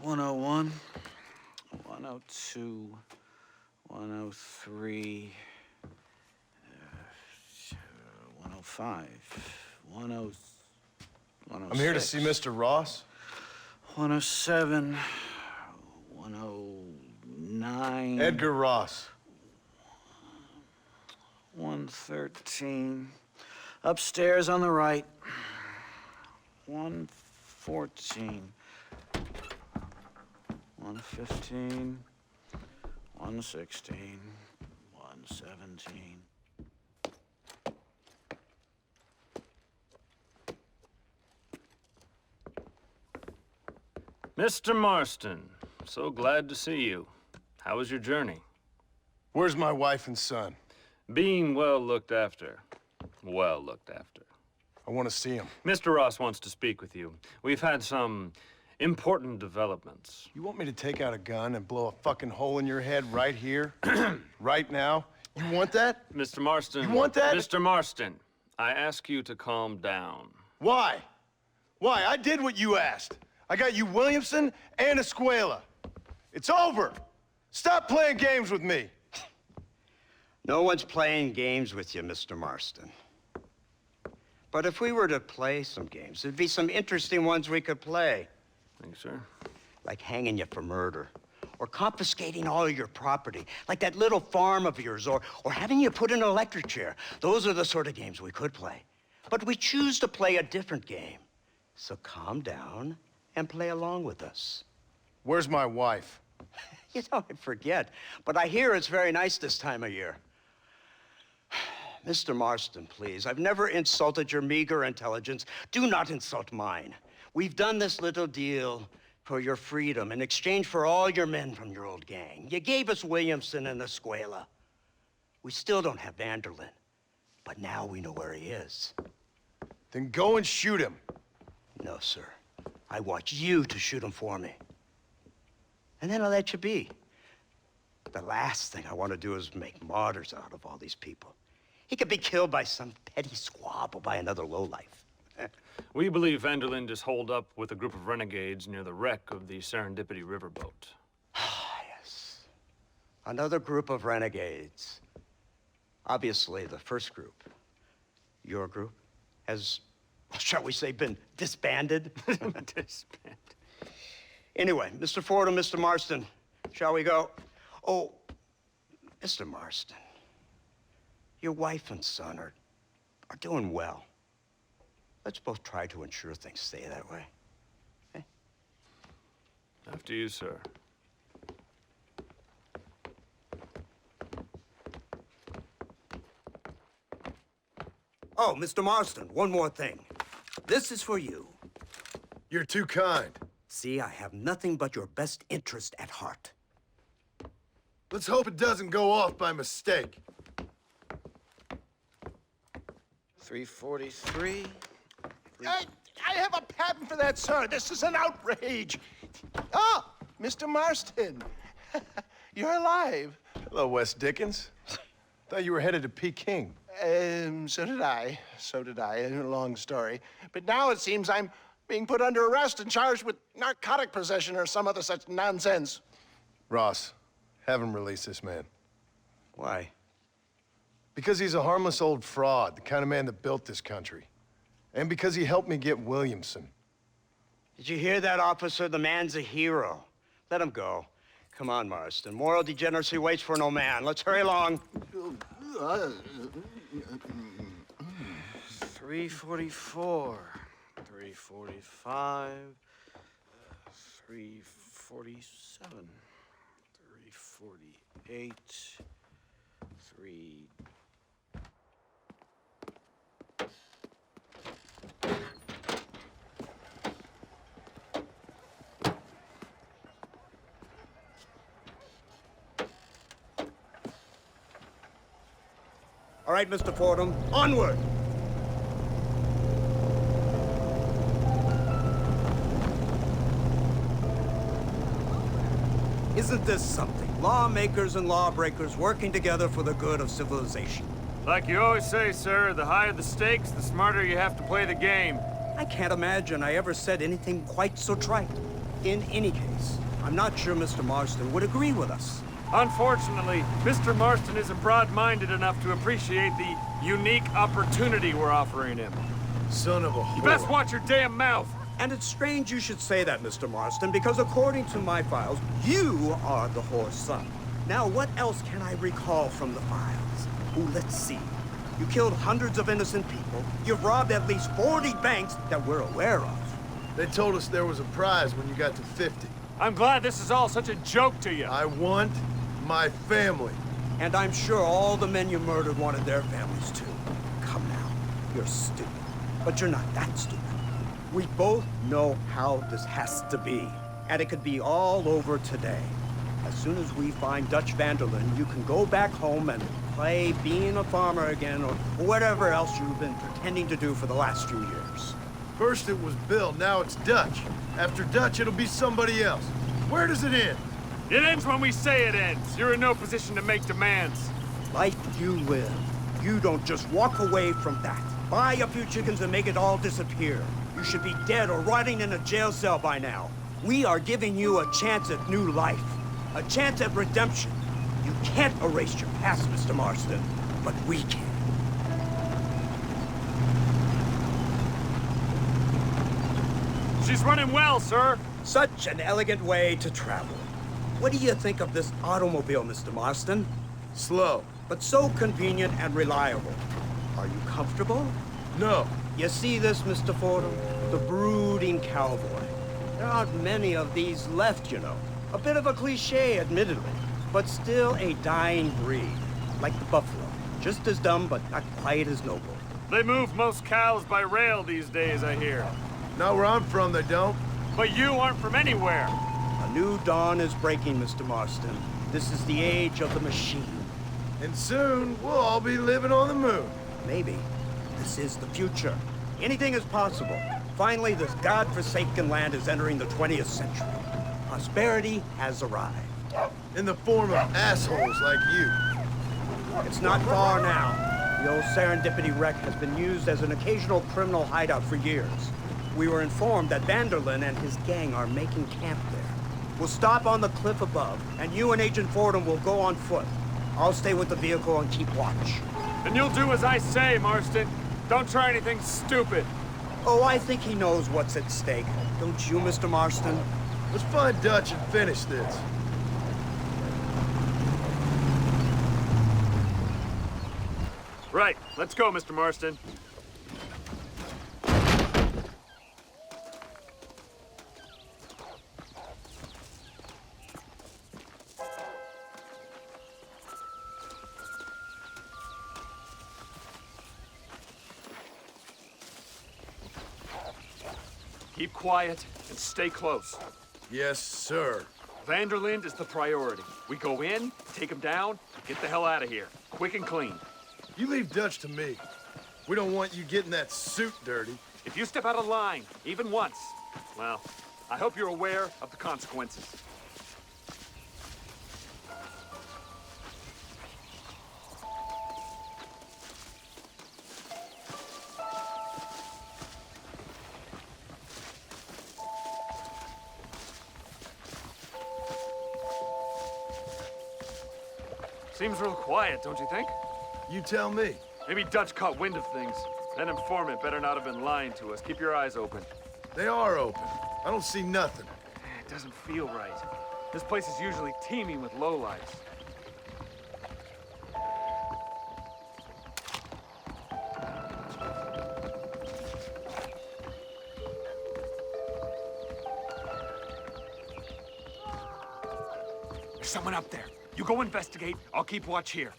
101, 102, 103, 105, 106. I'm here to see Mr. Ross. 107, 109. Edgar Ross. 113. Upstairs on the right. 114. 115. 116. 117. Mr. Marston, so glad to see you. How was your journey? Where's my wife and son? Being well looked after. Well looked after. I want to see him. Mr. Ross wants to speak with you. We've had some important developments. You want me to take out a gun and blow a fucking hole in your head right here? Right now? You want that? Mr. Marston. You want that? Mr. Marston, I ask you to calm down. Why? Why? I did what you asked. I got you Williamson and Escuela. It's over. Stop playing games with me. No one's playing games with you, Mr. Marston. But if we were to play some games, there'd be some interesting ones we could play. Thank you, sir. Like hanging you for murder, or confiscating all of your property, like that little farm of yours, or having you put in an electric chair. Those are the sort of games we could play. But we choose to play a different game. So calm down and play along with us. Where's my wife? You know, I forget, but I hear it's very nice this time of year. Mr. Marston, please, I've never insulted your meager intelligence. Do not insult mine. We've done this little deal for your freedom in exchange for all your men from your old gang. You gave us Williamson and Escuela. We still don't have Vanderlyn, but now we know where he is. Then go and shoot him. No, sir. I want you to shoot him for me. And then I'll let you be. The last thing I want to do is make martyrs out of all these people. He could be killed by some petty squabble by another lowlife. We believe Vanderlyn is holed up with a group of renegades near the wreck of the Serendipity riverboat. Ah, yes. Another group of renegades. Obviously, the first group, your group, has, shall we say, been disbanded? Disbanded. Anyway, Mr. Ford and Mr. Marston, shall we go? Oh, Mr. Marston, your wife and son are doing well. Let's both try to ensure things stay that way. Okay? After you, sir. Oh, Mr. Marston, one more thing. This is for you. You're too kind. See, I have nothing but your best interest at heart. Let's hope it doesn't go off by mistake. 343. I have a patent for that, sir. This is an outrage. Oh, Mr. Marston. You're alive. Hello, Wes Dickens. Thought you were headed to Peking. So did I. So did I. A long story. But now it seems I'm being put under arrest and charged with narcotic possession or some other such nonsense. Ross, have him release this man. Why? Because he's a harmless old fraud, the kind of man that built this country. And because he helped me get Williamson. Did you hear that, officer? The man's a hero. Let him go. Come on, Marston. Moral degeneracy waits for no man. Let's hurry along. 344. 345. 347. 348. 3... All right, Mr. Fordham, onward! Isn't this something? Lawmakers and lawbreakers working together for the good of civilization. Like you always say, sir, the higher the stakes, the smarter you have to play the game. I can't imagine I ever said anything quite so trite. In any case, I'm not sure Mr. Marston would agree with us. Unfortunately, Mr. Marston isn't broad-minded enough to appreciate the unique opportunity we're offering him. Son of a whore. You best watch your damn mouth! And it's strange you should say that, Mr. Marston, because according to my files, you are the whore's son. Now, what else can I recall from the files? Oh, let's see. You killed hundreds of innocent people. You've robbed at least 40 banks that we're aware of. They told us there was a prize when you got to 50. I'm glad this is all such a joke to you. I want my family. And I'm sure all the men you murdered wanted their families too. Come now, you're stupid. But you're not that stupid. We both know how this has to be. And it could be all over today. As soon as we find Dutch van der Linde, you can go back home and play being a farmer again, or whatever else you've been pretending to do for the last few years. First it was Bill, now it's Dutch. After Dutch, it'll be somebody else. Where does it end? It ends when we say it ends. You're in no position to make demands. Life you live. You don't just walk away from that. Buy a few chickens and make it all disappear. You should be dead or rotting in a jail cell by now. We are giving you a chance at new life. A chance at redemption. You can't erase your past, Mr. Marston, but we can. She's running well, sir. Such an elegant way to travel. What do you think of this automobile, Mr. Marston? Slow. But so convenient and reliable. Are you comfortable? No. You see this, Mr. Fordham? The brooding cowboy. There aren't many of these left, you know. A bit of a cliche, admittedly, but still a dying breed. Like the buffalo. Just as dumb, but not quite as noble. They move most cows by rail these days, I hear. Not where I'm from, they don't. But you aren't from anywhere. A new dawn is breaking, Mr. Marston. This is the age of the machine. And soon, we'll all be living on the moon. Maybe. This is the future. Anything is possible. Finally, this godforsaken land is entering the 20th century. Prosperity has arrived. In the form of assholes like you. It's not far now. The old Serendipity wreck has been used as an occasional criminal hideout for years. We were informed that van der Linde and his gang are making camp there. We'll stop on the cliff above, and you and Agent Fordham will go on foot. I'll stay with the vehicle and keep watch. And you'll do as I say, Marston. Don't try anything stupid. Oh, I think he knows what's at stake. Don't you, Mr. Marston? Let's find Dutch and finish this. Right, let's go, Mr. Marston. Keep quiet and stay close. Yes, sir. van der Linde is the priority. We go in, take him down, get the hell out of here. Quick and clean. You leave Dutch to me. We don't want you getting that suit dirty. If you step out of line, even once, well, I hope you're aware of the consequences. Seems real quiet, don't you think? You tell me. Maybe Dutch caught wind of things. That informant better not have been lying to us. Keep your eyes open. They are open. I don't see nothing. It doesn't feel right. This place is usually teeming with lowlifes. There's someone up there. You go investigate. I'll keep watch here.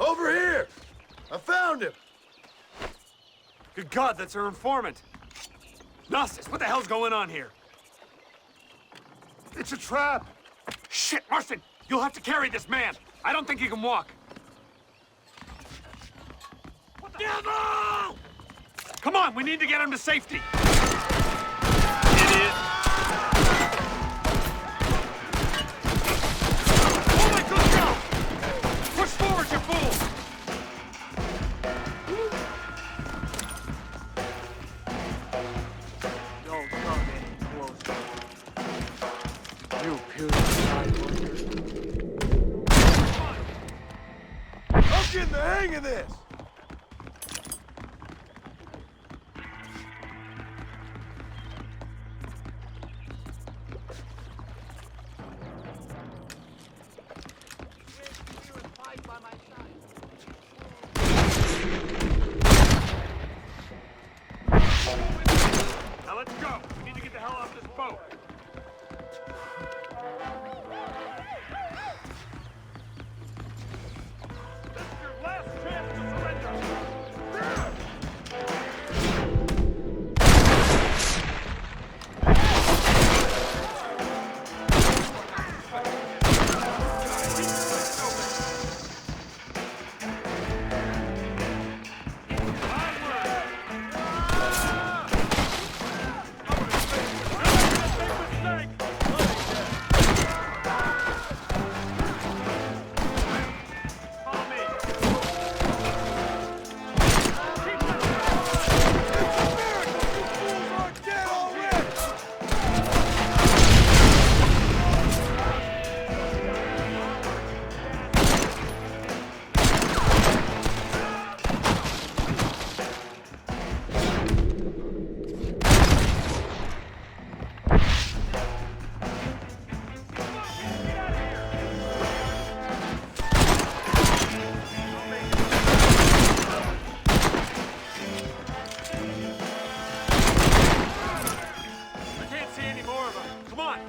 Over here! I found him! Good God, that's our informant. Gnostus, what the hell's going on here? It's a trap! Shit, Marston! You'll have to carry this man. I don't think he can walk. What the devil! Come on, we need to get him to safety. Idiot. Oh my good girl! Push forward, you fool! Don't come any closer. You puny I'm getting the hang of this! Now let's go. We need to get the hell off this boat. This is your last chance to surrender.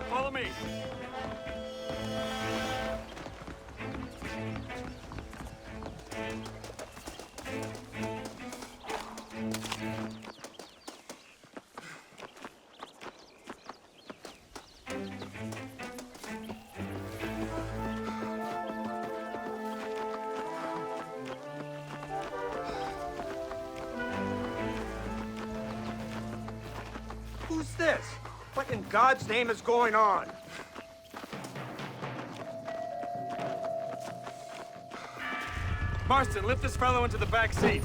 Follow me. Who's this? What in God's name is going on? Marston, lift this fellow into the back seat.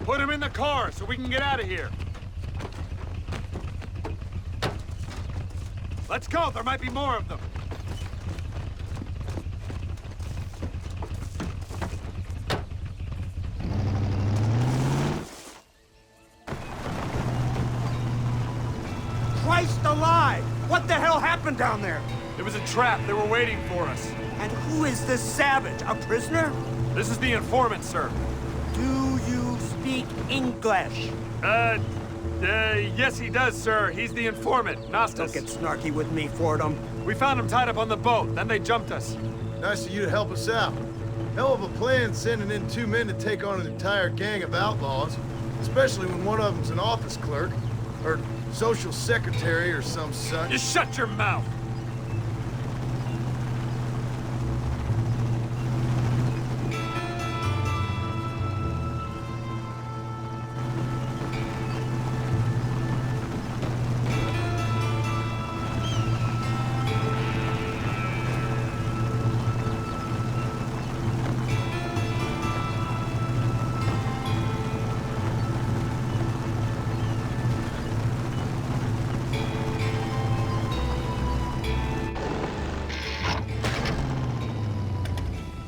Put him in the car so we can get out of here. Let's go, there might be more of them. Christ alive! What the hell happened down there? It was a trap, they were waiting for us. And who is this savage? A prisoner? This is the informant, sir. Do you speak English? Yes he does, sir. He's the informant, Gnostus. Don't get snarky with me, Fordham. We found him tied up on the boat, then they jumped us. Nice of you to help us out. Hell of a plan sending in 2 men to take on an entire gang of outlaws, especially when one of them's an office clerk, or social secretary or some such. You shut your mouth!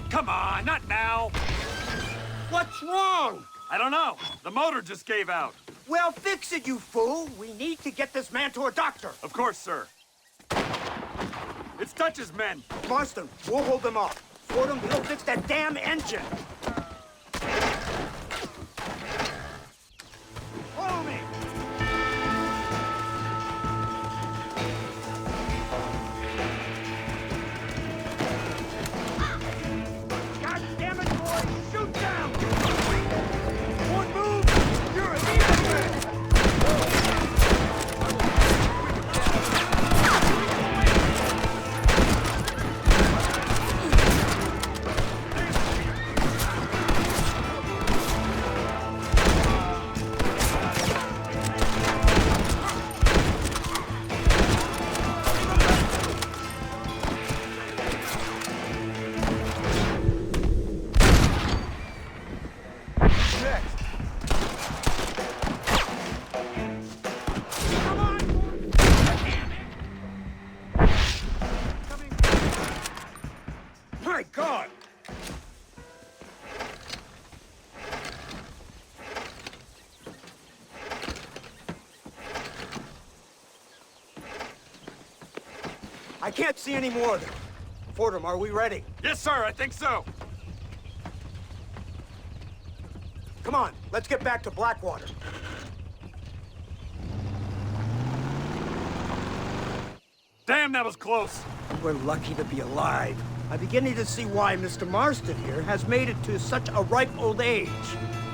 Come on, not now! What's wrong? I don't know. The motor just gave out. Well, fix it, you fool. We need to get this man to a doctor. Of course, sir. It's Dutch's men. Marston, we'll hold them off. Fordham, you'll fix that damn engine. Follow me. can't see any more of them. Fordham, are we ready? Yes, sir, I think so. Come on, let's get back to Blackwater. Damn, that was close. We're lucky to be alive. I'm beginning to see why Mr. Marston here has made it to such a ripe old age.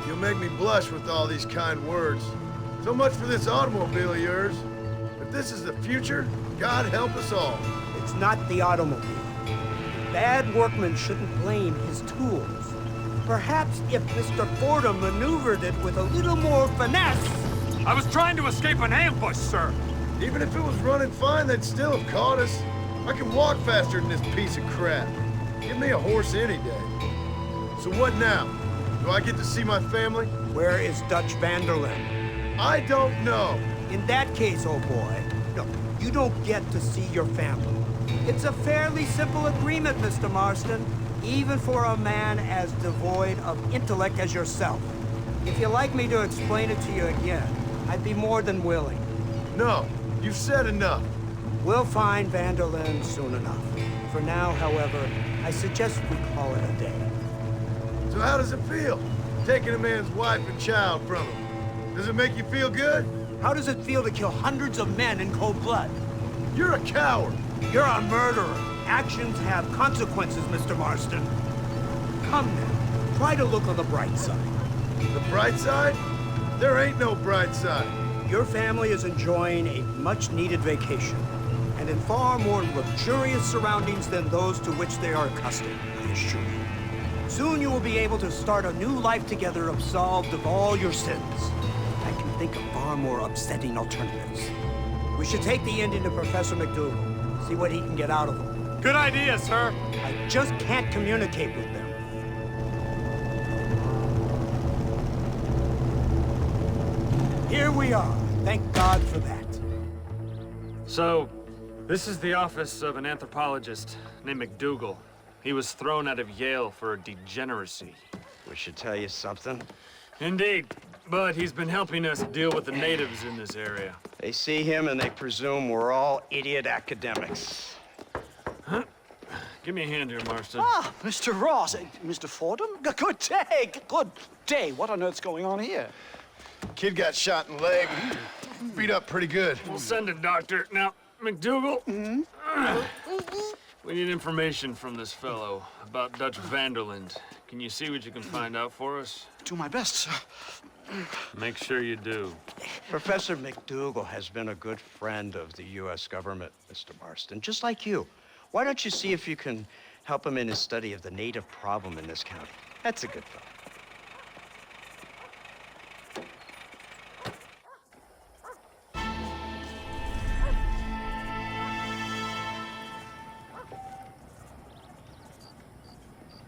You'll make me blush with all these kind words. So much for this automobile of yours. If this is the future, God help us all. It's not the automobile. Bad workmen shouldn't blame his tools. Perhaps if Mr. Fordham maneuvered it with a little more finesse. I was trying to escape an ambush, sir. Even if it was running fine, they'd still have caught us. I can walk faster than this piece of crap. Give me a horse any day. So what now? Do I get to see my family? Where is Dutch Vanderlyn? I don't know. In that case, old boy, no, you don't get to see your family. It's a fairly simple agreement, Mr. Marston, even for a man as devoid of intellect as yourself. If you'd like me to explain it to you again, I'd be more than willing. No, you've said enough. We'll find Vanderlyn soon enough. For now, however, I suggest we call it a day. So how does it feel, taking a man's wife and child from him? Does it make you feel good? How does it feel to kill hundreds of men in cold blood? You're a coward. You're a murderer. Actions have consequences, Mr. Marston. Come now, try to look on the bright side. The bright side? There ain't no bright side. Your family is enjoying a much-needed vacation, and in far more luxurious surroundings than those to which they are accustomed, I assure you. Soon you will be able to start a new life together absolved of all your sins. I can think of far more upsetting alternatives. We should take the Indian to Professor McDougal, see what he can get out of him. Good idea, sir. I just can't communicate with them. Here we are. Thank God for that. So, this is the office of an anthropologist named McDougal. He was thrown out of Yale for degeneracy. We should tell you something. Indeed, but he's been helping us deal with the natives in this area. They see him and they presume we're all idiot academics. Give me a hand here, Marston. Ah, Mr. Ross. Mr. Fordham? Good day. Good day. What on earth's going on here? Kid got shot in the leg. Beat up pretty good. We'll send a doctor. Now, McDougal, we need information from this fellow about Dutch Vanderlyn. Can you see what you can find out for us? Do my best, sir. Make sure you do. Professor McDougal has been a good friend of the U.S. government, Mr. Marston, just like you. Why don't you see if you can help him in his study of the native problem in this county? That's a good fellow.